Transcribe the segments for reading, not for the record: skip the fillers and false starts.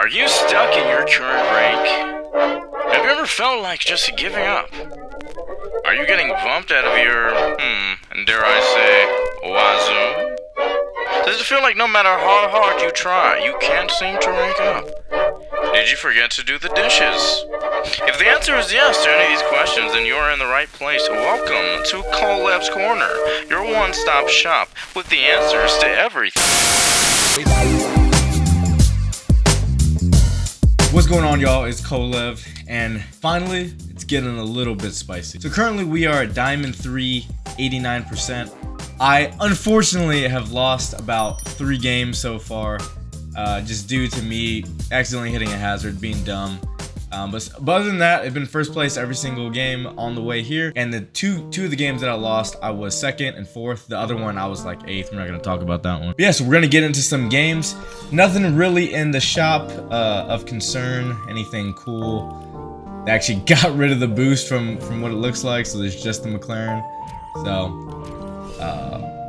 Are you stuck in your current rank? Have you ever felt like just giving up? Are you getting bumped out of your, and dare I say, wazoo? Does it feel like no matter how hard you try, you can't seem to rank up? Did you forget to do the dishes? If the answer is yes to any of these questions, then you're in the right place. Welcome to Coleb's Corner, your one-stop shop with the answers to everything. What's going on, y'all? It's Kolev, and finally, it's getting a little bit spicy. So currently we are at Diamond 3, 89%. I unfortunately have lost about 3 games so far, just due to me accidentally hitting a hazard, being dumb. But other than that, I've been first place every single game on the way here. And the two of the games that I lost, I was 2nd and 4th. The other one, I was like 8th. We're not going to talk about that one. But yeah, so we're going to get into some games. Nothing really in the shop of concern. Anything cool. They actually got rid of the boost from what it looks like. So there's just the McLaren. So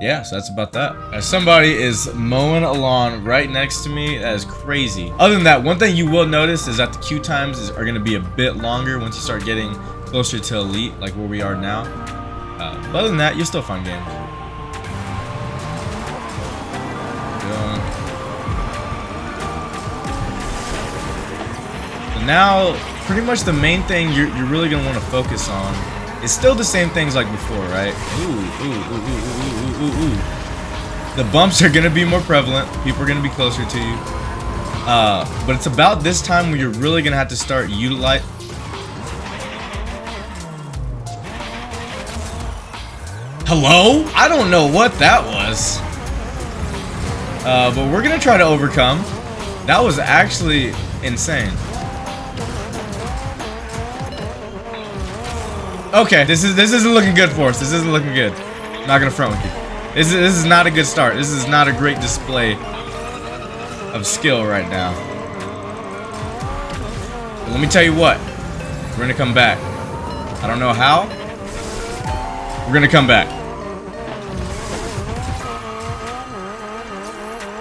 yeah, so that's about that. Somebody is mowing a lawn right next to me. That is crazy. Other than that, one thing you will notice is that the queue times are going to be a bit longer once you start getting closer to elite, like where we are now. But other than that, you'll still find games. So now, pretty much the main thing you're really going to want to focus on is still the same things like before, right? Ooh. The bumps are gonna be more prevalent. People are gonna be closer to you. But it's about this time where you're really gonna have to start utilize. Hello? I don't know what that was. But we're gonna try to overcome. That was actually insane. Okay, this isn't looking good for us. This isn't looking good. I'm not gonna front with you. This is not a good start. This is not a great display of skill right now. But let me tell you what. We're gonna come back. I don't know how. We're gonna come back.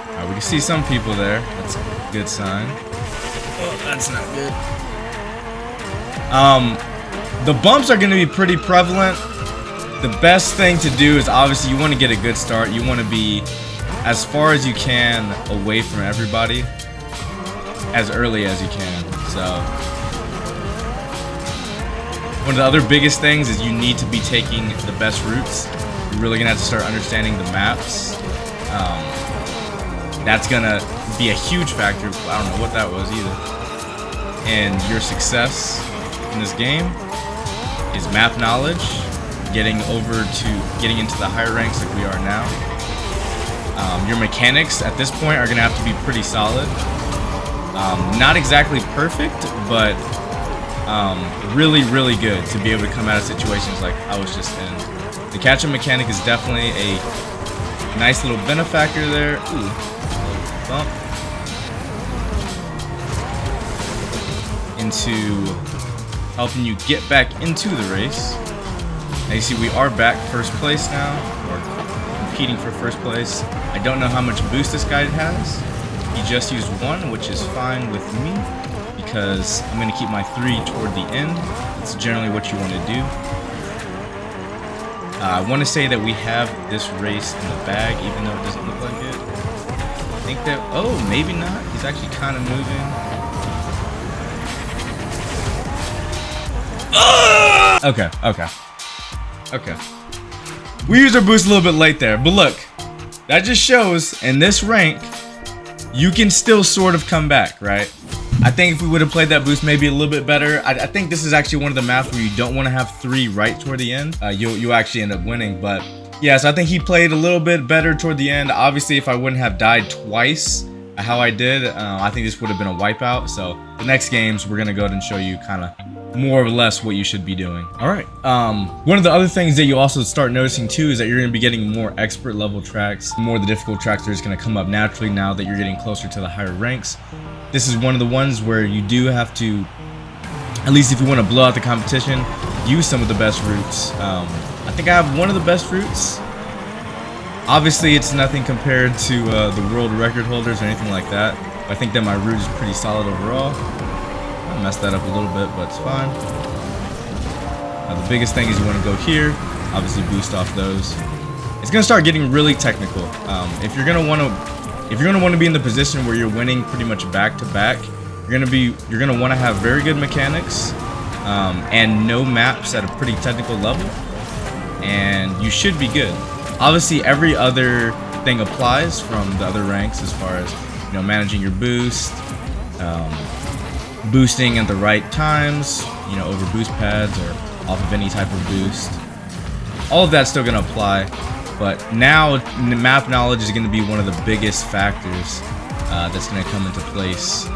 Alright, we can see some people there. That's a good sign. Oh, that's not good. The bumps are going to be pretty prevalent. The best thing to do is obviously you want to get a good start. You want to be as far as you can away from everybody as early as you can. So one of the other biggest things is you need to be taking the best routes. You're really going to have to start understanding the maps. That's going to be a huge factor. I don't know what that was either. And your success in this game is map knowledge, getting into the higher ranks like we are now. Your mechanics at this point are gonna have to be pretty solid. Not exactly perfect, but really, really good to be able to come out of situations like I was just in. The catch-up mechanic is definitely a nice little benefactor there. Ooh, bump into helping you get back into the race. Now you see we are back first place now, or competing for first place. I don't know how much boost this guy has. He just used 1, which is fine with me because I'm going to keep my 3 toward the end. That's generally what you want to do. I want to say that we have this race in the bag, even though it doesn't look like it. I think that, oh, maybe not. He's actually kind of moving. Okay. We used our boost a little bit late there, but look, that just shows in this rank, you can still sort of come back, right? I think if we would have played that boost maybe a little bit better, I think this is actually one of the maps where you don't want to have 3 right toward the end. You'll actually end up winning, but yeah, so I think he played a little bit better toward the end. Obviously, if I wouldn't have died twice how I did, I think this would have been a wipeout. So the next games, we're gonna go ahead and show you kind of more or less what you should be doing. All right. One of the other things that you also start noticing too is that you're going to be getting more expert level tracks. More of the difficult tracks are just going to come up naturally now that you're getting closer to the higher ranks. This is one of the ones where you do have to, at least if you want to blow out the competition, use some of the best routes. I think I have one of the best routes. Obviously, it's nothing compared to the world record holders or anything like that. I think that my route is pretty solid overall. I messed that up a little bit, but it's fine. The biggest thing is you want to go here, obviously boost off those. It's gonna start getting really technical. If you're gonna want to be in the position where you're winning pretty much back to back, you're gonna want to have very good mechanics and know maps at a pretty technical level, and you should be good. Obviously, every other thing applies from the other ranks as far as managing your boost, boosting at the right times, over boost pads or off of any type of boost. All of that's still gonna apply, but now map knowledge is gonna be one of the biggest factors that's gonna come into place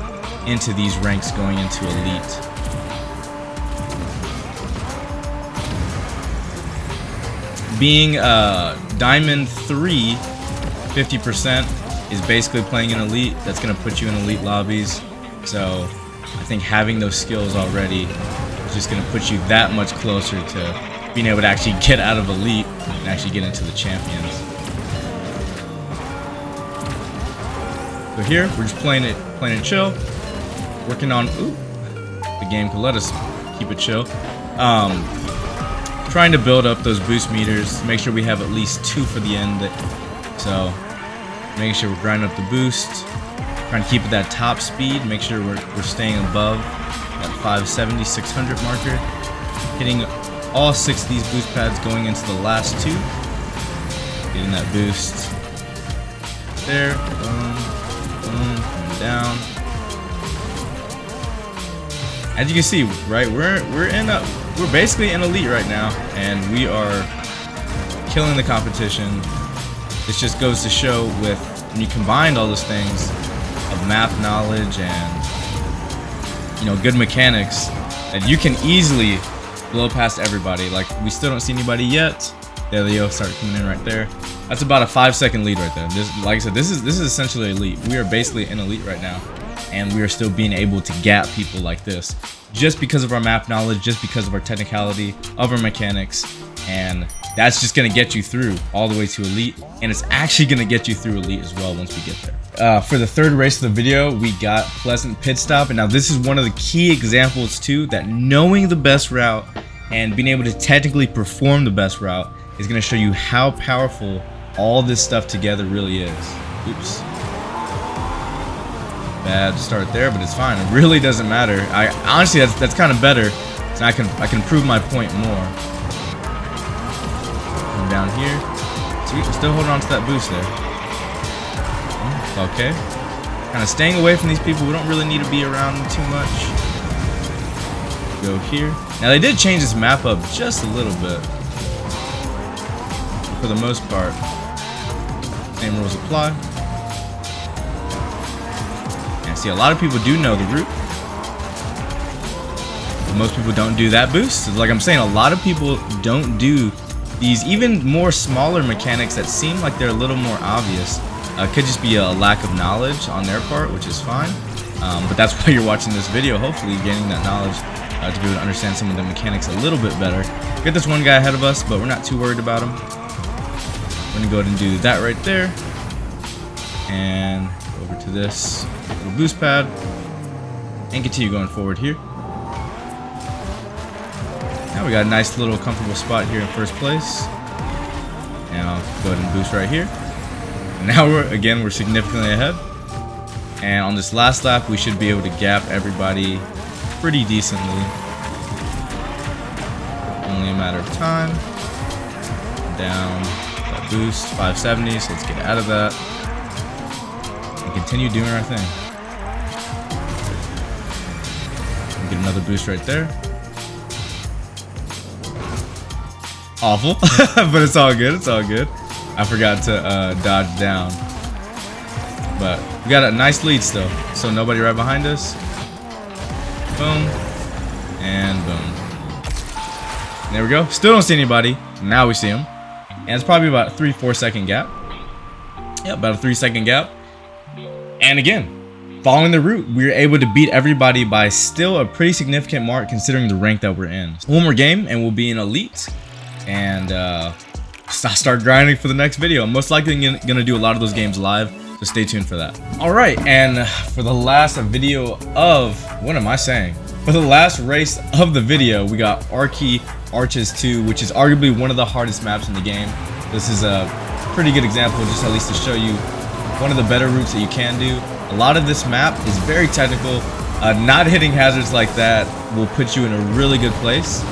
into these ranks going into Elite. Being Diamond 3, 50% is basically playing in Elite. That's going to put you in Elite lobbies. So I think having those skills already is just going to put you that much closer to being able to actually get out of Elite and actually get into the Champions. So here, we're just playing it chill. Working on, the game could let us keep it chill. Trying to build up those boost meters, make sure we have at least 2 for the end. So making sure we're grinding up the boost, trying to keep it that top speed, make sure we're staying above that 570, 600 marker, hitting all 6 of these boost pads going into the last 2, getting that boost there, boom, boom, coming down. As you can see, right, we're basically in Elite right now, and we are killing the competition. This just goes to show with when you combine all those things of map knowledge and good mechanics, that you can easily blow past everybody. Like, we still don't see anybody yet. There they go, start coming in right there. That's about a 5-second lead right there. Like I said, this is essentially Elite. We are basically in Elite right now, and we are still being able to gap people like this just because of our map knowledge, just because of our technicality of our mechanics, and that's just gonna get you through all the way to Elite, and it's actually gonna get you through Elite as well once we get there. For the third race of the video, we got Pleasant Pit Stop, and now this is one of the key examples too, that knowing the best route and being able to technically perform the best route is gonna show you how powerful all this stuff together really is. Oops. Bad start there, but it's fine. It really doesn't matter. Honestly, that's kind of better, so I can prove my point more. Come down here. Sweet, still holding on to that boost there. Okay. Kind of staying away from these people. We don't really need to be around them too much. Go here. Now they did change this map up just a little bit. For the most part, same rules apply. See, a lot of people do know the route, but most people don't do that boost. So like I'm saying, a lot of people don't do these even more smaller mechanics that seem like they're a little more obvious. Could just be a lack of knowledge on their part, which is fine, but that's why you're watching this video. Hopefully you're gaining that knowledge to be able to understand some of the mechanics a little bit better. Get this one guy ahead of us, but we're not too worried about him. We're gonna go ahead and do that right there, and over to this little boost pad, and continue going forward here. Now we got a nice little comfortable spot here in first place. Now go ahead and boost right here. And now we're significantly ahead. And on this last lap, we should be able to gap everybody pretty decently. Only a matter of time. Down that boost, 570. So let's get out of that. Continue doing our thing. Get another boost right there. Awful, but it's all good. It's all good. I forgot to dodge down, but we got a nice lead still. So nobody right behind us. Boom and boom. There we go. Still don't see anybody. Now we see them, and it's probably about a 3-4 second gap. Yeah, about a 3-second gap. And again, following the route, we were able to beat everybody by still a pretty significant mark considering the rank that we're in. One more game and we'll be in Elite, and start grinding for the next video. I'm most likely gonna do a lot of those games live. So stay tuned for that. All right, and for the last video of, what am I saying? For the last race of the video, we got Arches 2, which is arguably one of the hardest maps in the game. This is a pretty good example, just at least to show you one of the better routes that you can do. A lot of this map is very technical. Not hitting hazards like that will put you in a really good place.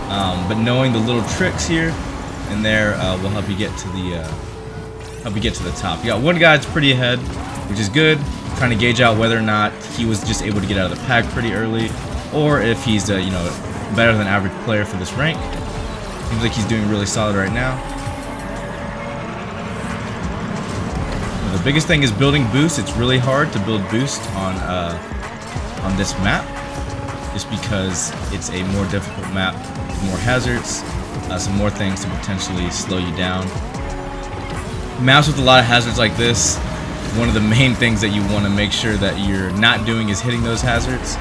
But knowing the little tricks here and there will help you get to the top. You got one guy that's pretty ahead, which is good. Trying to gauge out whether or not he was just able to get out of the pack pretty early, or if he's you know, better than average player for this rank. Seems like he's doing really solid right now. The biggest thing is building boost. It's really hard to build boost on this map, just because it's a more difficult map, more hazards, some more things to potentially slow you down. Maps with a lot of hazards like this, one of the main things that you want to make sure that you're not doing is hitting those hazards,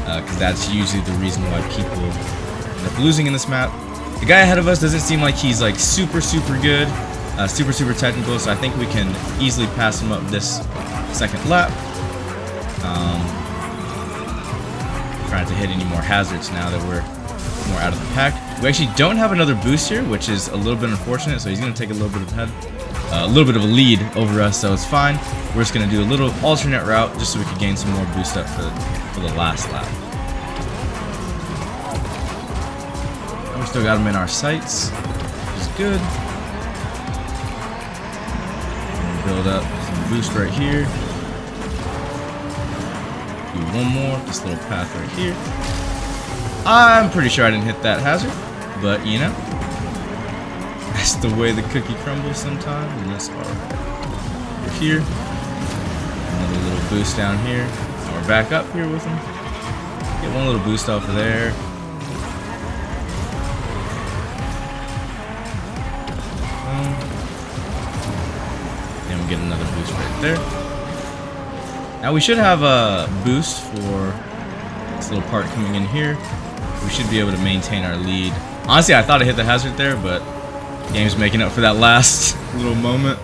because that's usually the reason why people end up losing in this map. The guy ahead of us doesn't seem like he's like super good, super technical, so I think we can easily pass him up this second lap. Trying to hit any more hazards now that we're more out of the pack. We actually don't have another boost here, which is a little bit unfortunate, so he's going to take a little bit of a lead over us, so it's fine. We're just going to do a little alternate route just so we can gain some more boost up for the last lap. We still got him in our sights, which is good. Build up some boost right here. Do one more, this little path right here. I'm pretty sure I didn't hit that hazard, but you know, that's the way the cookie crumbles sometimes. And that's over here. Another little boost down here. Now we're back up here with him. Get one little boost off of there. Then we get another boost right there. Now we should have a boost for this little part coming in here. We should be able to maintain our lead. Honestly, I thought I hit the hazard there, but the game's making up for that last little moment.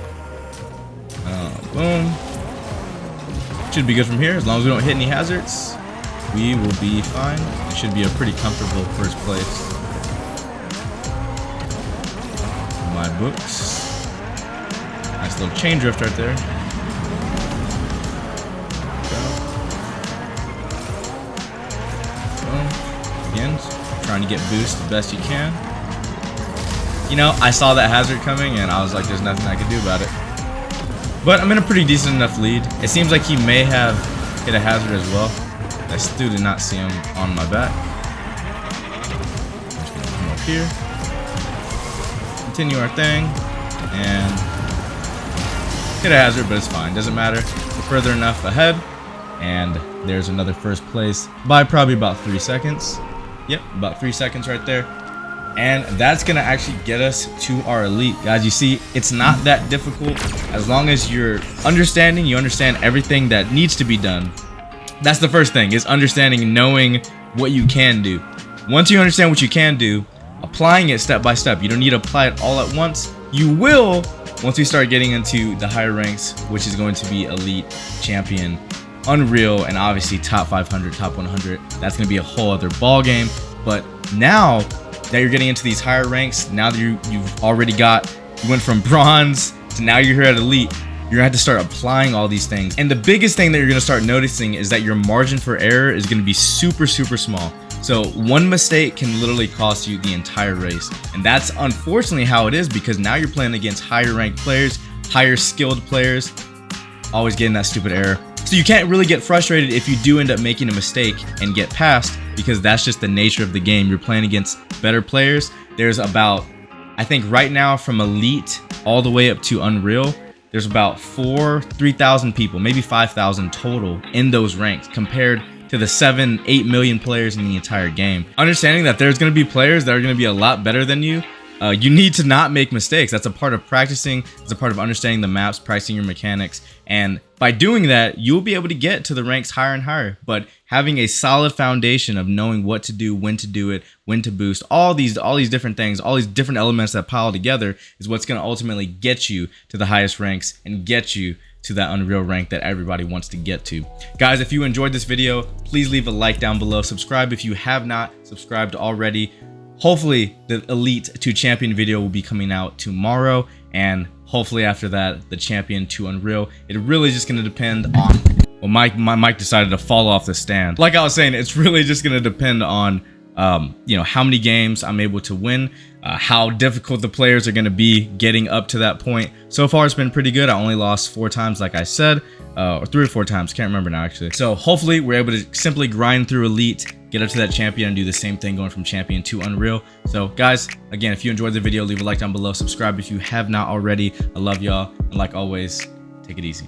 Boom. Should be good from here. As long as we don't hit any hazards, we will be fine. It should be a pretty comfortable first place. My books. Nice little chain drift right there. Again, trying to get boost the best you can. You know, I saw that hazard coming and I was like, there's nothing I can do about it. But I'm in a pretty decent enough lead. It seems like he may have hit a hazard as well. I still did not see him on my back. Just gonna come up here, continue our thing, and hit a hazard, but it's fine. Doesn't matter. We're further enough ahead, and there's another first place by probably about 3 seconds. Yep, about 3 seconds right there. And that's gonna actually get us to our elite. Guys, you see, it's not that difficult. As long as you're understanding, you understand everything that needs to be done. That's the first thing, is understanding and knowing what you can do. Once you understand what you can do, applying it step by step. You don't need to apply it all at once. You will once we start getting into the higher ranks, which is going to be elite, champion, unreal, and obviously top 500, top 100. That's going to be a whole other ball game. But now that you're getting into these higher ranks, now that you've already you went from bronze to now you're here at elite, you're gonna have to start applying all these things. And the biggest thing that you're gonna start noticing is that your margin for error is gonna be super small. So one mistake can literally cost you the entire race. And that's unfortunately how it is, because now you're playing against higher ranked players, higher skilled players, always getting that stupid error. So you can't really get frustrated if you do end up making a mistake and get passed, because that's just the nature of the game. You're playing against better players. There's about, I think right now from elite all the way up to unreal, there's about 3,000 people, maybe 5,000 total in those ranks, compared to the 7-8 million players in the entire game. Understanding that there's going to be players that are going to be a lot better than you, you need to not make mistakes. That's a part of practicing. It's a part of understanding the maps, practicing your mechanics. And by doing that, you'll be able to get to the ranks higher and higher. But having a solid foundation of knowing what to do, when to do it, when to boost, all these different things, all these different elements that pile together is what's going to ultimately get you to the highest ranks and get you to that Unreal rank that everybody wants to get to. Guys, if you enjoyed this video, please leave a like down below. Subscribe if you have not subscribed already. Hopefully the Elite to Champion video will be coming out tomorrow, and hopefully after that, the Champion to Unreal. It really is just going to depend on, well, my mic decided to fall off the stand. Like I was saying, it's really just going to depend on you know, how many games I'm able to win, how difficult the players are going to be getting up to that point. So far, it's been pretty good. I only lost 4 times, like I said, or 3 or 4 times. Can't remember now, actually. So hopefully we're able to simply grind through Elite, get up to that Champion, and do the same thing going from Champion to Unreal. So guys, again, if you enjoyed the video, leave a like down below. Subscribe if you have not already. I love y'all. And like always, take it easy.